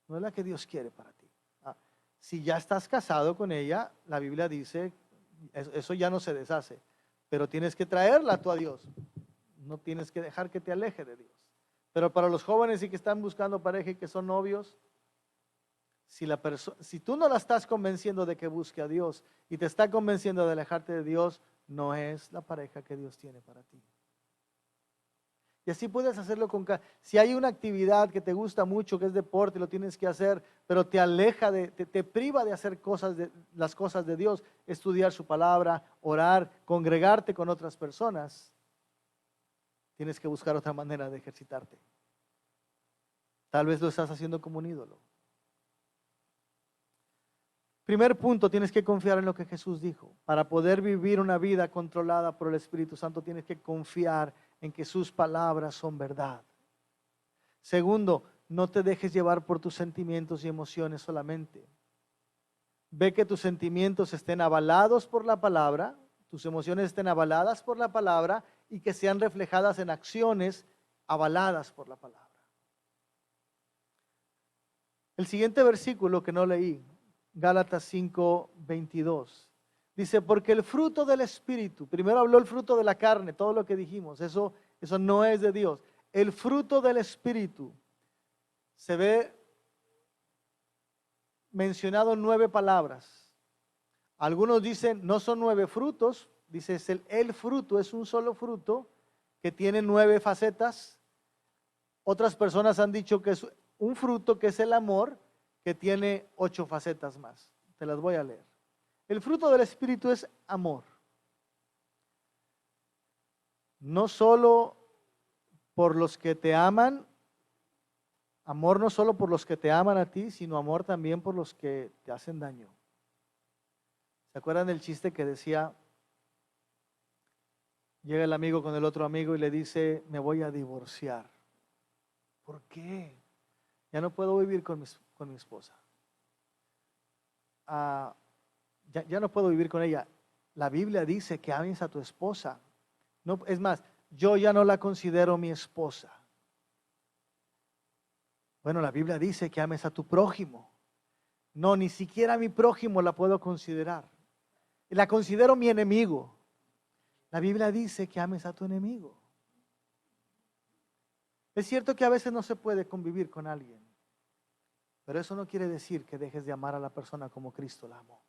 No es la que Dios quiere para ti. Si ya estás casado con ella, la Biblia dice, eso ya no se deshace, pero tienes que traerla tú a Dios. No tienes que dejar que te aleje de Dios. Pero para los jóvenes y que están buscando pareja y que son novios, si tú no la estás convenciendo de que busque a Dios y te está convenciendo de alejarte de Dios, no es la pareja que Dios tiene para ti. Y así puedes hacerlo si hay una actividad que te gusta mucho, que es deporte, lo tienes que hacer, pero te aleja, te priva de hacer las cosas de Dios, estudiar su palabra, orar, congregarte con otras personas. Tienes que buscar otra manera de ejercitarte. Tal vez lo estás haciendo como un ídolo. Primer punto, tienes que confiar en lo que Jesús dijo. Para poder vivir una vida controlada por el Espíritu Santo, tienes que confiar en que sus palabras son verdad. Segundo, no te dejes llevar por tus sentimientos y emociones solamente. Ve que tus sentimientos estén avalados por la palabra, tus emociones estén avaladas por la palabra y que sean reflejadas en acciones avaladas por la palabra. El siguiente versículo que no leí, Gálatas 5:22. Dice, porque el fruto del Espíritu, primero habló el fruto de la carne, todo lo que dijimos, eso no es de Dios. El fruto del Espíritu se ve mencionado en 9 palabras. Algunos dicen, no son 9 frutos, dice, el fruto es un solo fruto que tiene 9 facetas. Otras personas han dicho que es un fruto que es el amor, que tiene 8 facetas más. Te las voy a leer. El fruto del Espíritu es amor. No solo por los que te aman, amor no solo por los que te aman a ti, sino amor también por los que te hacen daño. ¿Se acuerdan del chiste que decía, llega el amigo con el otro amigo y le dice, me voy a divorciar? ¿Por qué? Ya no puedo vivir con mi esposa. Ya no puedo vivir con ella. La Biblia dice que ames a tu esposa. No, es más, yo ya no la considero mi esposa. Bueno, la Biblia dice que ames a tu prójimo. No, ni siquiera a mi prójimo la puedo considerar. La considero mi enemigo. La Biblia dice que ames a tu enemigo. Es cierto que a veces no se puede convivir con alguien, pero eso no quiere decir que dejes de amar a la persona como Cristo la amó.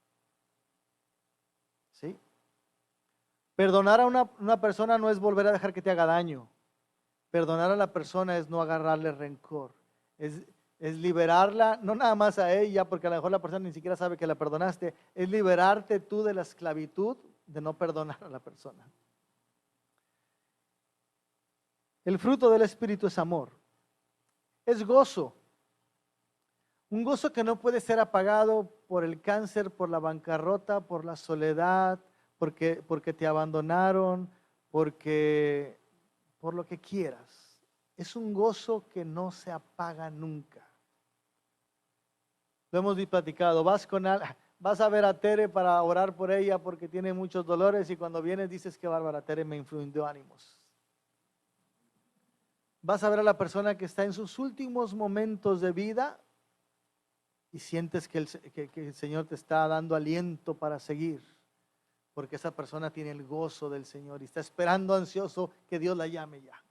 ¿Sí? Perdonar a una persona no es volver a dejar que te haga daño. Perdonar a la persona es no agarrarle rencor. Es liberarla, no nada más a ella, porque a lo mejor la persona ni siquiera sabe que la perdonaste. Es liberarte tú de la esclavitud de no perdonar a la persona. El fruto del Espíritu es amor. Es gozo. Un gozo que no puede ser apagado por el cáncer, por la bancarrota, por la soledad, porque te abandonaron, por lo que quieras. Es un gozo que no se apaga nunca. Lo hemos platicado. Vas a ver a Tere para orar por ella porque tiene muchos dolores y cuando vienes dices que Bárbara Tere me infundió ánimos. Vas a ver a la persona que está en sus últimos momentos de vida y sientes que el Señor te está dando aliento para seguir, porque esa persona tiene el gozo del Señor y está esperando ansioso que Dios la llame ya.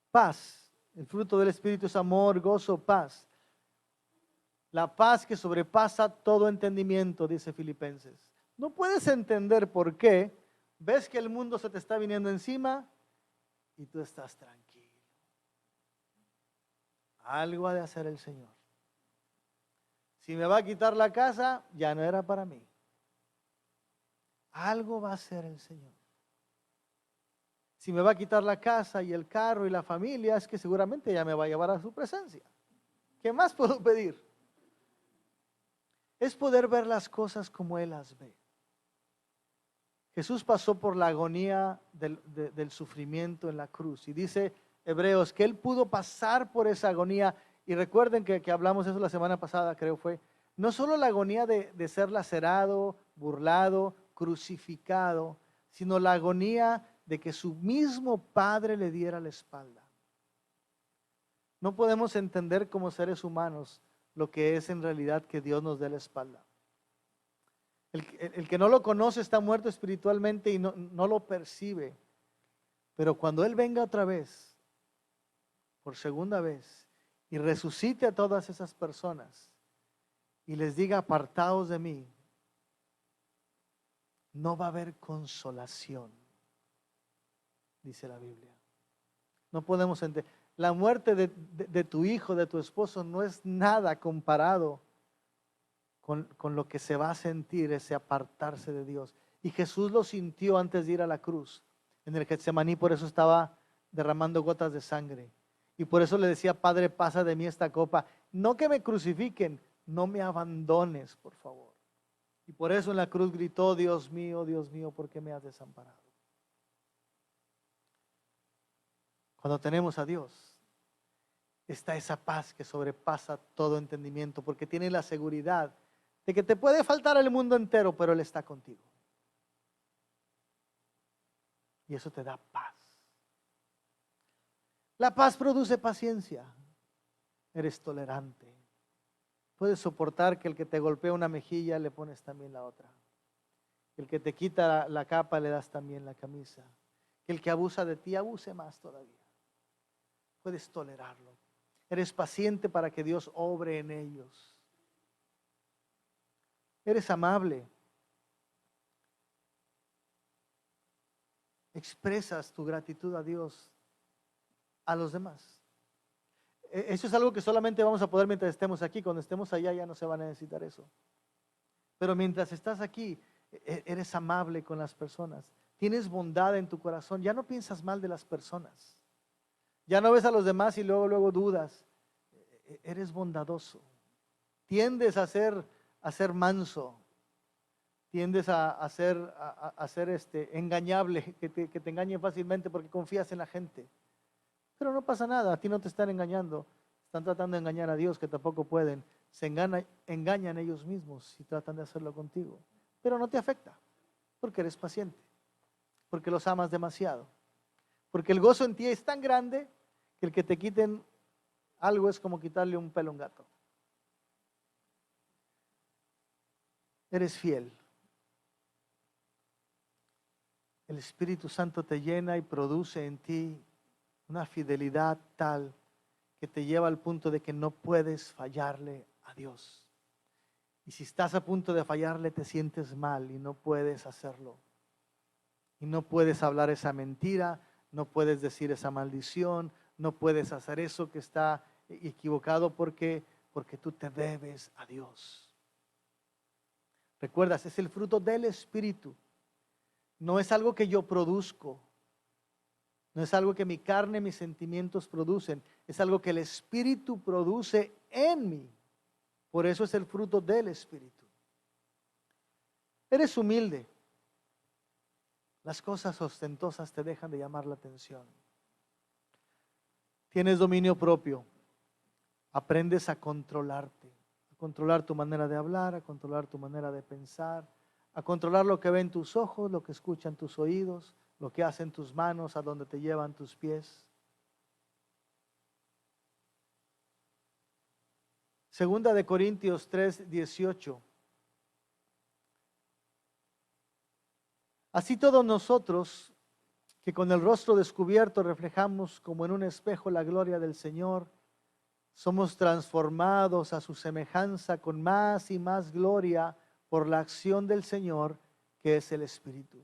Paz. El fruto del Espíritu es amor, gozo, paz. La paz que sobrepasa todo entendimiento, dice Filipenses. No puedes entender por qué ves que el mundo se te está viniendo encima y tú estás tranquilo. Algo ha de hacer el Señor. Si me va a quitar la casa, ya no era para mí. Algo va a hacer el Señor. Si me va a quitar la casa y el carro y la familia, es que seguramente ya me va a llevar a su presencia. ¿Qué más puedo pedir? Es poder ver las cosas como Él las ve. Jesús pasó por la agonía del sufrimiento en la cruz. Y dice Hebreos que Él pudo pasar por esa agonía. Y recuerden que hablamos eso la semana pasada, creo fue. No solo la agonía de ser lacerado, burlado, crucificado, sino la agonía de que su mismo Padre le diera la espalda. No podemos entender como seres humanos lo que es en realidad que Dios nos dé la espalda. El que no lo conoce está muerto espiritualmente y no lo percibe. Pero cuando Él venga otra vez, por segunda vez, y resucite a todas esas personas y les diga apartaos de mí, no va a haber consolación, dice la Biblia. No podemos entender. La muerte de tu hijo, de tu esposo, no es nada comparado con lo que se va a sentir ese apartarse de Dios. Y Jesús lo sintió antes de ir a la cruz. En el Getsemaní, por eso estaba derramando gotas de sangre. Y por eso le decía, Padre, pasa de mí esta copa. No que me crucifiquen, no me abandones, por favor. Y por eso en la cruz gritó, Dios mío, ¿por qué me has desamparado? Cuando tenemos a Dios, está esa paz que sobrepasa todo entendimiento, porque tiene la seguridad de que te puede faltar el mundo entero, pero Él está contigo. Y eso te da paz. La paz produce paciencia. Eres tolerante. Puedes soportar que el que te golpea una mejilla le pones también la otra. El que te quita la capa le das también la camisa. Que el que abusa de ti abuse más todavía. Puedes tolerarlo. Eres paciente para que Dios obre en ellos. Eres amable. Expresas tu gratitud a Dios, a los demás. Eso es algo que solamente vamos a poder mientras estemos aquí. Cuando estemos allá ya no se va a necesitar eso. Pero mientras estás aquí, eres amable con las personas. Tienes bondad en tu corazón. Ya no piensas mal de las personas. Ya no ves a los demás y luego dudas. Eres bondadoso. Tiendes a ser manso. Tiendes a ser engañable, que te engañen fácilmente porque confías en la gente. Pero no pasa nada, a ti no te están engañando. Están tratando de engañar a Dios, que tampoco pueden. Se engañan ellos mismos y tratan de hacerlo contigo. Pero no te afecta, porque eres paciente, porque los amas demasiado. Porque el gozo en ti es tan grande que el que te quiten algo es como quitarle un pelo a un gato. Eres fiel. el Espíritu Santo te llena y produce en ti una fidelidad tal que te lleva al punto de que no puedes fallarle a Dios. Y si estás a punto de fallarle, te sientes mal y no puedes hacerlo. Y no puedes hablar esa mentira, no puedes decir esa maldición, no puedes hacer eso que está equivocado porque tú te debes a Dios. Recuerdas, es el fruto del Espíritu. No es algo que yo produzco. No es algo que mi carne, mis sentimientos producen. Es algo que el Espíritu produce en mí. Por eso es el fruto del Espíritu. Eres humilde. Las cosas ostentosas te dejan de llamar la atención. Tienes dominio propio. Aprendes a controlarte. A controlar tu manera de hablar, a controlar tu manera de pensar, a controlar lo que ven tus ojos, lo que escuchan tus oídos, lo que hacen tus manos, a donde te llevan tus pies. Segunda de Corintios 3:18. Así todos nosotros, que con el rostro descubierto reflejamos como en un espejo la gloria del Señor, somos transformados a su semejanza con más y más gloria por la acción del Señor, que es el Espíritu.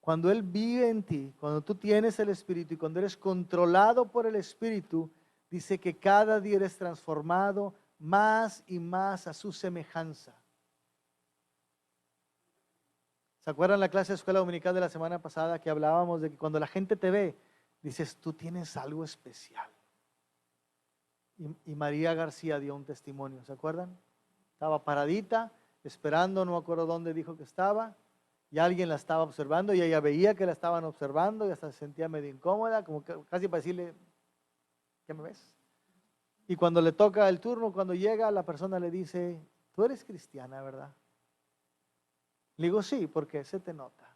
Cuando Él vive en ti, cuando tú tienes el Espíritu y cuando eres controlado por el Espíritu, dice que cada día eres transformado más y más a su semejanza. ¿Se acuerdan la clase de escuela dominical de la semana pasada que hablábamos de que cuando la gente te ve, dices, tú tienes algo especial? Y María García dio un testimonio, ¿se acuerdan? Estaba paradita, esperando, no me acuerdo dónde dijo que estaba, y alguien la estaba observando, y ella veía que la estaban observando, y hasta se sentía medio incómoda, como que, casi para decirle, ¿qué me ves? Y cuando le toca el turno, cuando llega, la persona le dice, tú eres cristiana, ¿verdad? Le digo, sí, porque se te nota.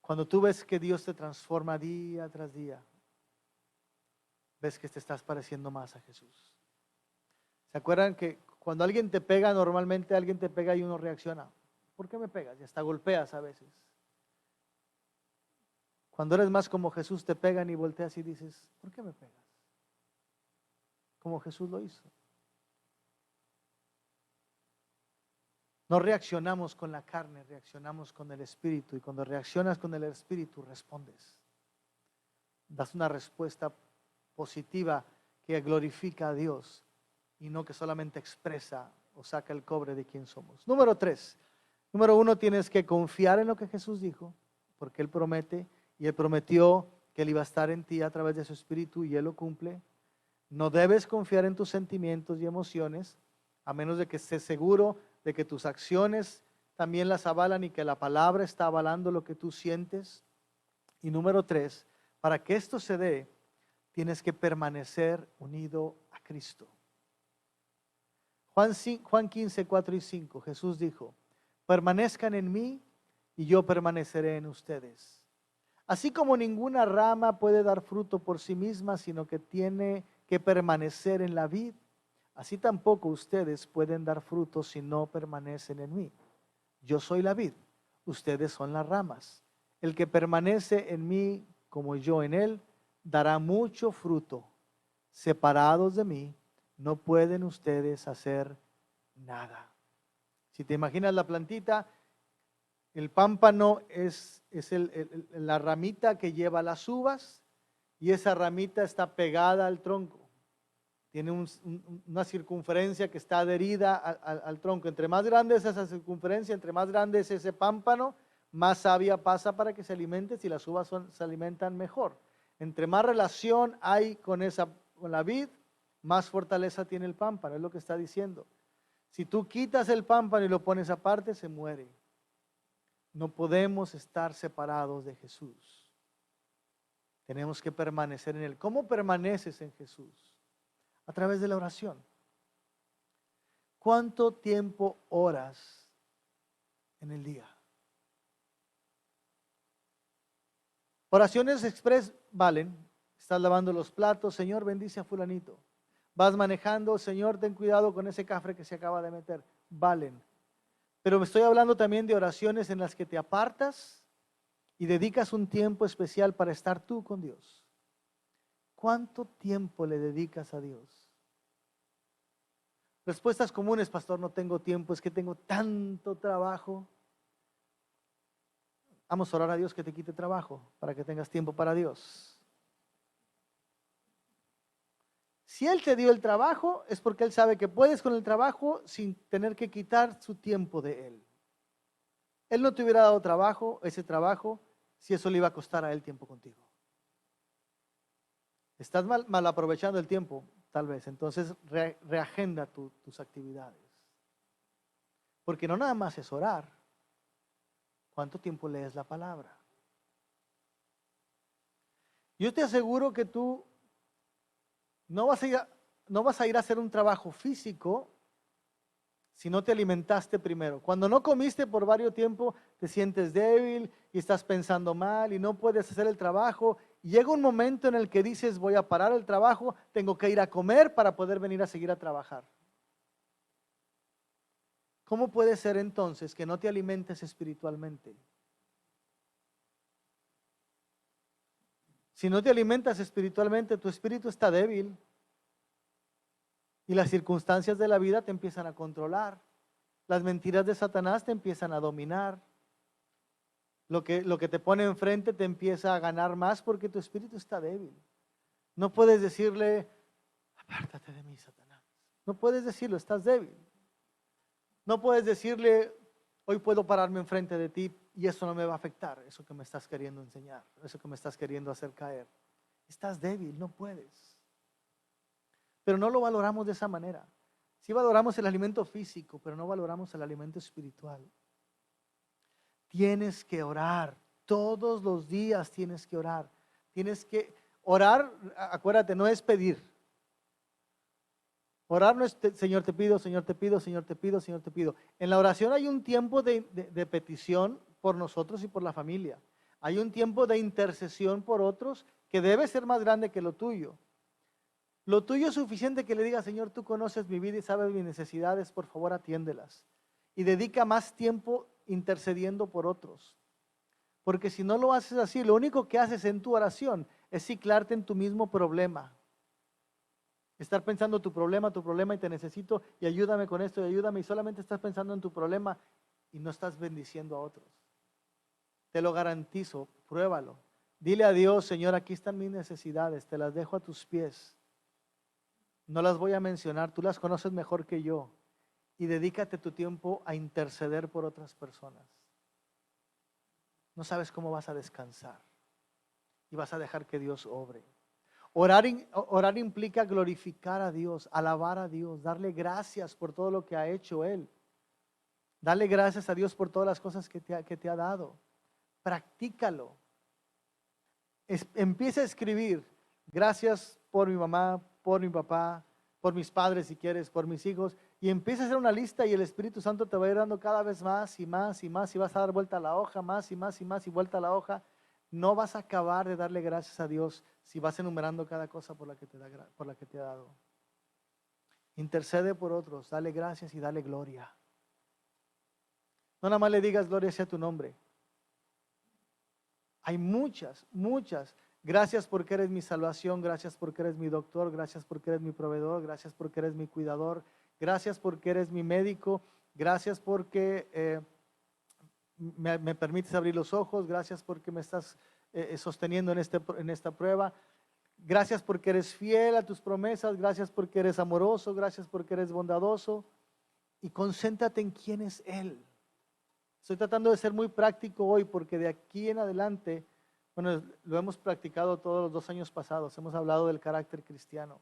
Cuando tú ves que Dios te transforma día tras día, ves que te estás pareciendo más a Jesús. ¿Se acuerdan que cuando alguien te pega, normalmente alguien te pega y uno reacciona? ¿Por qué me pegas? Y hasta golpeas a veces. Cuando eres más como Jesús, te pegan y volteas y dices, ¿por qué me pegas? Como Jesús lo hizo. No reaccionamos con la carne, reaccionamos con el Espíritu. Y cuando reaccionas con el Espíritu, respondes. Das una respuesta positiva que glorifica a Dios y no que solamente expresa o saca el cobre de quién somos. Número 3. Número 1, tienes que confiar en lo que Jesús dijo, porque Él promete y Él prometió que Él iba a estar en ti a través de su Espíritu y Él lo cumple. No debes confiar en tus sentimientos y emociones, a menos de que estés seguro de que tus acciones también las avalan y que la palabra está avalando lo que tú sientes. Y número 3, para que esto se dé, tienes que permanecer unido a Cristo. Juan 15, 4 y 5, Jesús dijo, permanezcan en mí y yo permaneceré en ustedes. Así como ninguna rama puede dar fruto por sí misma, sino que tiene que permanecer en la vid, así tampoco ustedes pueden dar fruto si no permanecen en mí. Yo soy la vid, ustedes son las ramas. El que permanece en mí como yo en él, dará mucho fruto. Separados de mí, no pueden ustedes hacer nada. Si te imaginas la plantita, el pámpano es la ramita que lleva las uvas y esa ramita está pegada al tronco. Tiene una circunferencia que está adherida al tronco. Entre más grande es esa circunferencia, entre más grande es ese pámpano, más savia pasa para que se alimente, si las uvas se alimentan mejor. Entre más relación hay con la vid, más fortaleza tiene el pámpano, es lo que está diciendo. Si tú quitas el pámpano y lo pones aparte, se muere. No podemos estar separados de Jesús. Tenemos que permanecer en Él. ¿Cómo permaneces en Jesús? A través de la oración. ¿Cuánto tiempo oras en el día? Oraciones express valen. Estás lavando los platos, Señor, bendice a fulanito. Vas manejando, Señor, ten cuidado con ese cafre que se acaba de meter. Valen. Pero me estoy hablando también de oraciones en las que te apartas y dedicas un tiempo especial para estar tú con Dios. ¿Cuánto tiempo le dedicas a Dios? Respuestas comunes, pastor, no tengo tiempo, es que tengo tanto trabajo. Vamos a orar a Dios que te quite trabajo para que tengas tiempo para Dios. Si Él te dio el trabajo, es porque Él sabe que puedes con el trabajo sin tener que quitar su tiempo de Él. Él no te hubiera dado trabajo, ese trabajo, si eso le iba a costar a Él tiempo contigo. Estás mal aprovechando el tiempo, tal vez. Entonces reagenda tus actividades. Porque no nada más es orar. ¿Cuánto tiempo lees la palabra? Yo te aseguro que tú no vas a ir a hacer un trabajo físico si no te alimentaste primero. Cuando no comiste por varios tiempos, te sientes débil y estás pensando mal y no puedes hacer el trabajo. Y llega un momento en el que dices, voy a parar el trabajo, tengo que ir a comer para poder venir a seguir a trabajar. ¿Cómo puede ser entonces que no te alimentes espiritualmente? Si no te alimentas espiritualmente, tu espíritu está débil y las circunstancias de la vida te empiezan a controlar. Las mentiras de Satanás te empiezan a dominar. Lo que te pone enfrente te empieza a ganar más porque tu espíritu está débil. No puedes decirle, apártate de mí, Satanás. No puedes decirlo, estás débil. No puedes decirle, hoy puedo pararme enfrente de ti y eso no me va a afectar, eso que me estás queriendo enseñar, eso que me estás queriendo hacer caer. Estás débil, no puedes. Pero no lo valoramos de esa manera. Sí valoramos el alimento físico, pero no valoramos el alimento espiritual. Tienes que orar, todos los días tienes que orar. Tienes que orar, acuérdate, no es pedir. Orar no es, Señor te pido, Señor te pido, Señor te pido, Señor te pido. En la oración hay un tiempo de petición por nosotros y por la familia. Hay un tiempo de intercesión por otros que debe ser más grande que lo tuyo. Lo tuyo es suficiente que le diga, Señor, tú conoces mi vida y sabes mis necesidades, por favor atiéndelas. Y dedica más tiempo intercediendo por otros. Porque si no lo haces así, lo único que haces en tu oración es ciclarte en tu mismo problema. Estar pensando tu problema y te necesito y ayúdame con esto y ayúdame y solamente estás pensando en tu problema y no estás bendiciendo a otros. Te lo garantizo, pruébalo. Dile a Dios, Señor, aquí están mis necesidades, te las dejo a tus pies. No las voy a mencionar, tú las conoces mejor que yo. Y dedícate tu tiempo a interceder por otras personas. No sabes cómo vas a descansar y vas a dejar que Dios obre. Orar implica glorificar a Dios, alabar a Dios, darle gracias por todo lo que ha hecho Él. Darle gracias a Dios por todas las cosas que te ha dado. Practícalo. Empieza a escribir, gracias por mi mamá, por mi papá, por mis padres si quieres, por mis hijos. Y empieza a hacer una lista y el Espíritu Santo te va a ir dando cada vez más y más y más. Y vas a dar vuelta a la hoja, más y más y más y vuelta a la hoja. No vas a acabar de darle gracias a Dios si vas enumerando cada cosa por la que te ha dado. Intercede por otros, dale gracias y dale gloria. No nada más le digas gloria sea tu nombre. Hay muchas. Gracias porque eres mi salvación, gracias porque eres mi doctor, gracias porque eres mi proveedor, gracias porque eres mi cuidador, gracias porque eres mi médico, gracias porque me permites abrir los ojos, gracias porque me estás sosteniendo en esta prueba, gracias porque eres fiel a tus promesas, gracias porque eres amoroso, gracias porque eres bondadoso, y concéntrate en quién es Él. Estoy tratando de ser muy práctico hoy porque de aquí en adelante, bueno, lo hemos practicado todos los 2 años pasados, hemos hablado del carácter cristiano.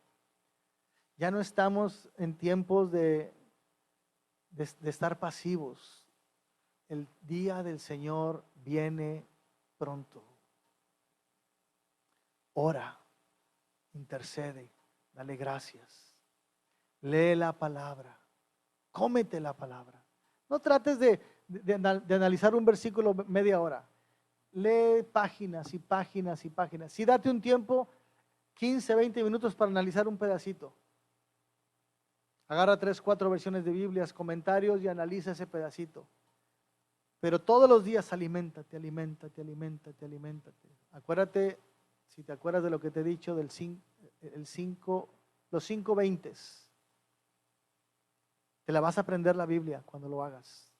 Ya no estamos en tiempos de estar pasivos. El día del Señor viene pronto. Ora, intercede, dale gracias. Lee la palabra, cómete la palabra. No trates de analizar un versículo media hora. Lee páginas y páginas y páginas. Sí, date un tiempo, 15, 20 minutos para analizar un pedacito. Agarra 3, 4 versiones de Biblias, comentarios y analiza ese pedacito. Pero todos los días aliméntate, aliméntate, aliméntate, aliméntate. Acuérdate, si te acuerdas de lo que te he dicho, los 5 veintes. Te la vas a aprender la Biblia cuando lo hagas.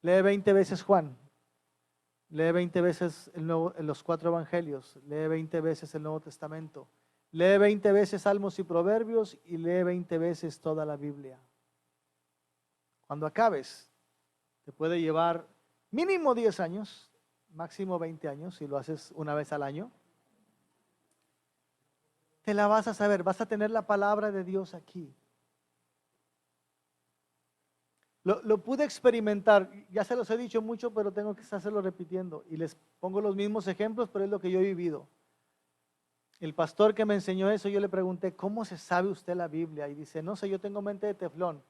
Lee 20 veces Juan. Lee 20 veces los 4 evangelios. Lee 20 veces el Nuevo Testamento. Lee 20 veces Salmos y Proverbios y lee 20 veces toda la Biblia. Cuando acabes, te puede llevar mínimo 10 años, máximo 20 años, si lo haces una vez al año. Te la vas a saber, vas a tener la palabra de Dios aquí. Lo pude experimentar, ya se los he dicho mucho, pero tengo que hacerlo repitiendo. Y les pongo los mismos ejemplos, pero es lo que yo he vivido. El pastor que me enseñó eso, yo le pregunté, ¿cómo se sabe usted la Biblia? Y dice, no sé, yo tengo mente de teflón,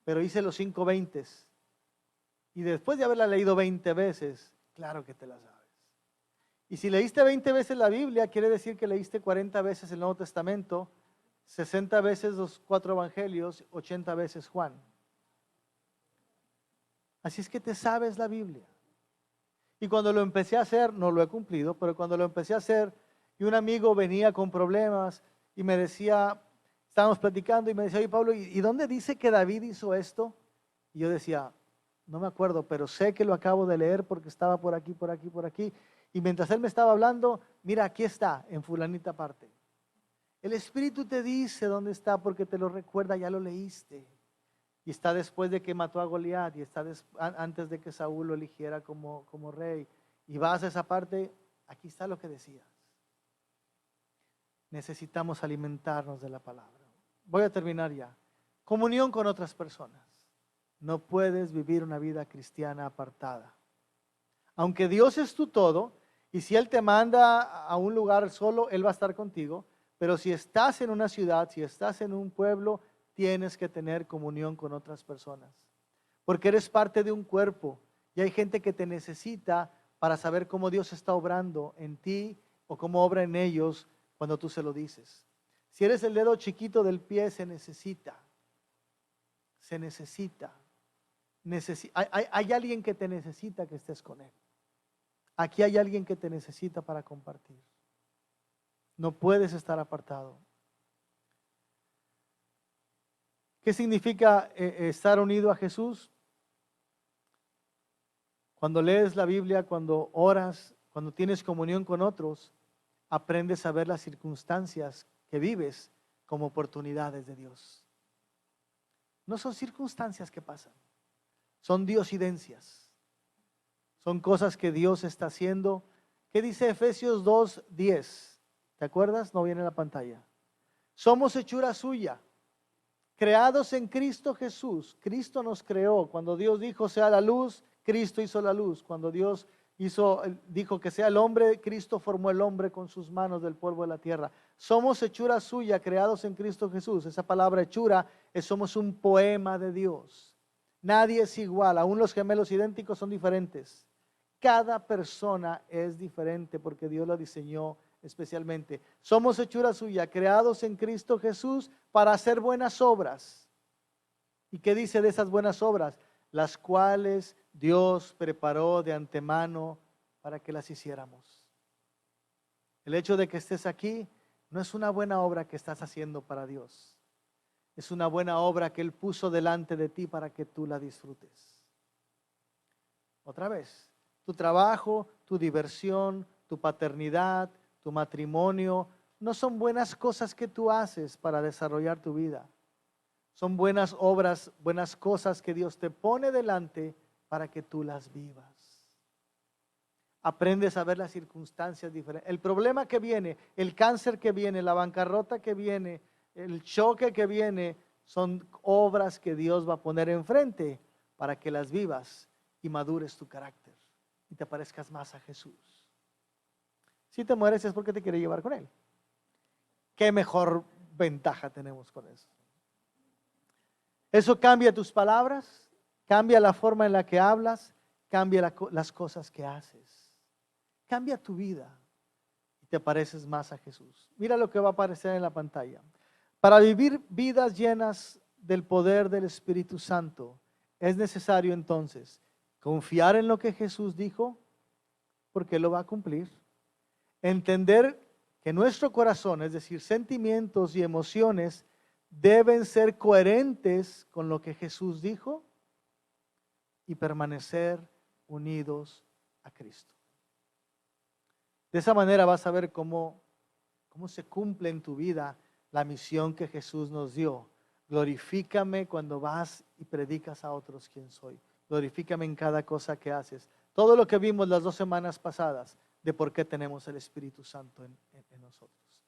pero hice los 5 veintes. Y después de haberla leído 20 veces, claro que te la sabes. Y si leíste 20 veces la Biblia, quiere decir que leíste 40 veces el Nuevo Testamento, 60 veces los 4 evangelios, 80 veces Juan. Así es que te sabes la Biblia. Y cuando lo empecé a hacer, no lo he cumplido, pero cuando lo empecé a hacer, y un amigo venía con problemas y me decía, estábamos platicando y me decía, oye Pablo, ¿y dónde dice que David hizo esto? Y yo decía, no me acuerdo, pero sé que lo acabo de leer porque estaba por aquí, por aquí, por aquí. Y mientras él me estaba hablando, mira, aquí está, en fulanita parte. El Espíritu te dice dónde está porque te lo recuerda, ya lo leíste. Y está después de que mató a Goliat y está antes de que Saúl lo eligiera como rey. Y vas a esa parte, aquí está lo que decías. Necesitamos alimentarnos de la palabra. Voy a terminar ya. Comunión con otras personas. No puedes vivir una vida cristiana apartada. Aunque Dios es tu todo, y si Él te manda a un lugar solo, Él va a estar contigo. Pero si estás en una ciudad, si estás en un pueblo, tienes que tener comunión con otras personas. Porque eres parte de un cuerpo y hay gente que te necesita para saber cómo Dios está obrando en ti o cómo obra en ellos cuando tú se lo dices. Si eres el dedo chiquito del pie, se necesita. Se necesita. Hay alguien que te necesita que estés con él. Aquí hay alguien que te necesita para compartir. No puedes estar apartado. ¿Qué significa estar unido a Jesús? Cuando lees la Biblia, cuando oras, cuando tienes comunión con otros, aprendes a ver las circunstancias que vives como oportunidades de Dios. No son circunstancias que pasan, son diosidencias. Son cosas que Dios está haciendo. ¿Qué dice Efesios 2:10? ¿Te acuerdas? No viene en la pantalla. Somos hechura suya, creados en Cristo Jesús. Cristo nos creó. Cuando Dios dijo sea la luz, Cristo hizo la luz. Cuando Dios dijo que sea el hombre, Cristo formó el hombre con sus manos del polvo de la tierra. Somos hechura suya, creados en Cristo Jesús. Esa palabra hechura somos un poema de Dios. Nadie es igual, aún los gemelos idénticos son diferentes. Cada persona es diferente porque Dios lo diseñó especialmente. Somos hechura suya, creados en Cristo Jesús para hacer buenas obras. ¿Y qué dice de esas buenas obras? Las cuales Dios preparó de antemano para que las hiciéramos. El hecho de que estés aquí no es una buena obra que estás haciendo para Dios. Es una buena obra que Él puso delante de ti para que tú la disfrutes. Otra vez, tu trabajo, tu diversión, tu paternidad, tu matrimonio, no son buenas cosas que tú haces para desarrollar tu vida. Son buenas obras, buenas cosas que Dios te pone delante para que tú las vivas. Aprendes a ver las circunstancias diferentes. El problema que viene, el cáncer que viene, la bancarrota que viene, el choque que viene, son obras que Dios va a poner enfrente para que las vivas y madures tu carácter y te parezcas más a Jesús. Si te mueres es porque te quiere llevar con Él. ¿Qué mejor ventaja tenemos con eso? Eso cambia tus palabras, cambia la forma en la que hablas, cambia las cosas que haces. Cambia tu vida y te pareces más a Jesús. Mira lo que va a aparecer en la pantalla. Para vivir vidas llenas del poder del Espíritu Santo, es necesario entonces confiar en lo que Jesús dijo, porque lo va a cumplir. Entender que nuestro corazón, es decir, sentimientos y emociones, deben ser coherentes con lo que Jesús dijo y permanecer unidos a Cristo. De esa manera vas a ver cómo se cumple en tu vida la misión que Jesús nos dio. Glorifícame cuando vas y predicas a otros quién soy. Glorifícame en cada cosa que haces. Todo lo que vimos las 2 semanas pasadas de por qué tenemos el Espíritu Santo en nosotros.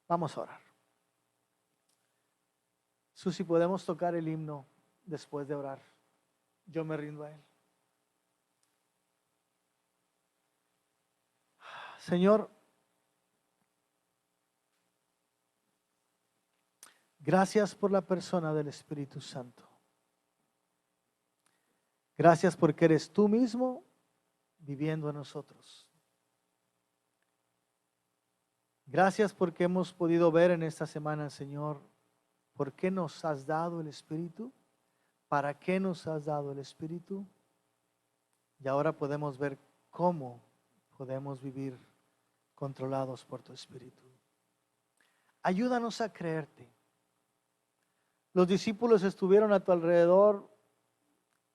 Vamos a orar. Susi, ¿podemos tocar el himno después de orar? Yo me rindo a Él. Señor, gracias por la persona del Espíritu Santo. Gracias porque eres tú mismo viviendo en nosotros. Gracias porque hemos podido ver en esta semana, Señor, por qué nos has dado el Espíritu, para qué nos has dado el Espíritu. Y ahora podemos ver cómo podemos vivir controlados por tu Espíritu. Ayúdanos a creerte. Los discípulos estuvieron a tu alrededor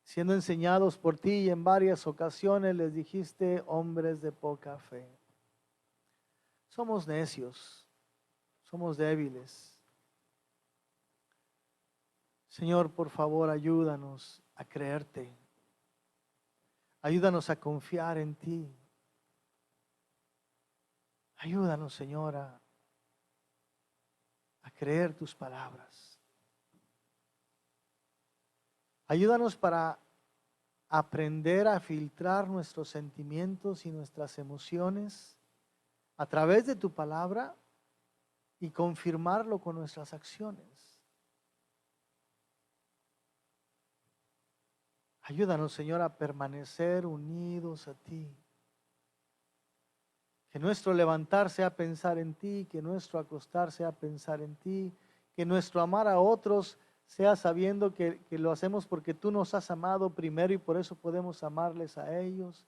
siendo enseñados por ti y en varias ocasiones les dijiste, hombres de poca fe. Somos necios, somos débiles. Señor, por favor, ayúdanos a creerte. Ayúdanos a confiar en ti. Ayúdanos, Señor, a creer tus palabras. Ayúdanos para aprender a filtrar nuestros sentimientos y nuestras emociones a través de tu palabra y confirmarlo con nuestras acciones. Ayúdanos, Señor, a permanecer unidos a ti. Que nuestro levantar sea pensar en ti, que nuestro acostar sea pensar en ti, que nuestro amar a otros sea sabiendo que lo hacemos porque tú nos has amado primero y por eso podemos amarles a ellos.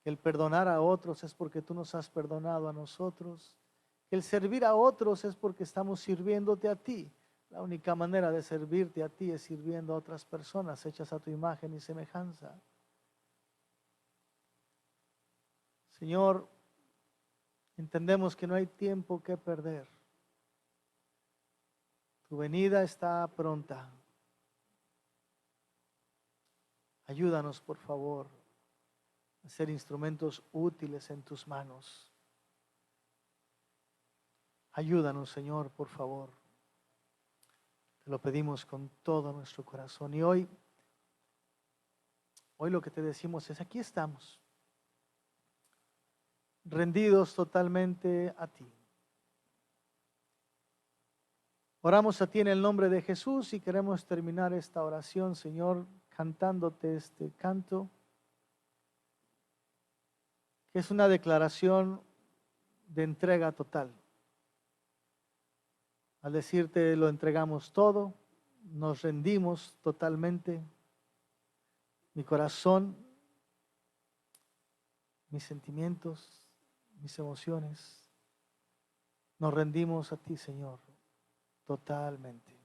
Que el perdonar a otros es porque tú nos has perdonado a nosotros. Que el servir a otros es porque estamos sirviéndote a ti. La única manera de servirte a ti es sirviendo a otras personas hechas a tu imagen y semejanza. Señor, entendemos que no hay tiempo que perder. Tu venida está pronta. Ayúdanos, por favor, a ser instrumentos útiles en tus manos. Ayúdanos, Señor, por favor. Te lo pedimos con todo nuestro corazón. Y hoy lo que te decimos es, aquí estamos, rendidos totalmente a ti. Oramos a ti en el nombre de Jesús y queremos terminar esta oración, Señor, cantándote este canto, que es una declaración de entrega total. Al decirte lo entregamos todo, nos rendimos totalmente, mi corazón, mis sentimientos, mis emociones, nos rendimos a ti, Señor, totalmente.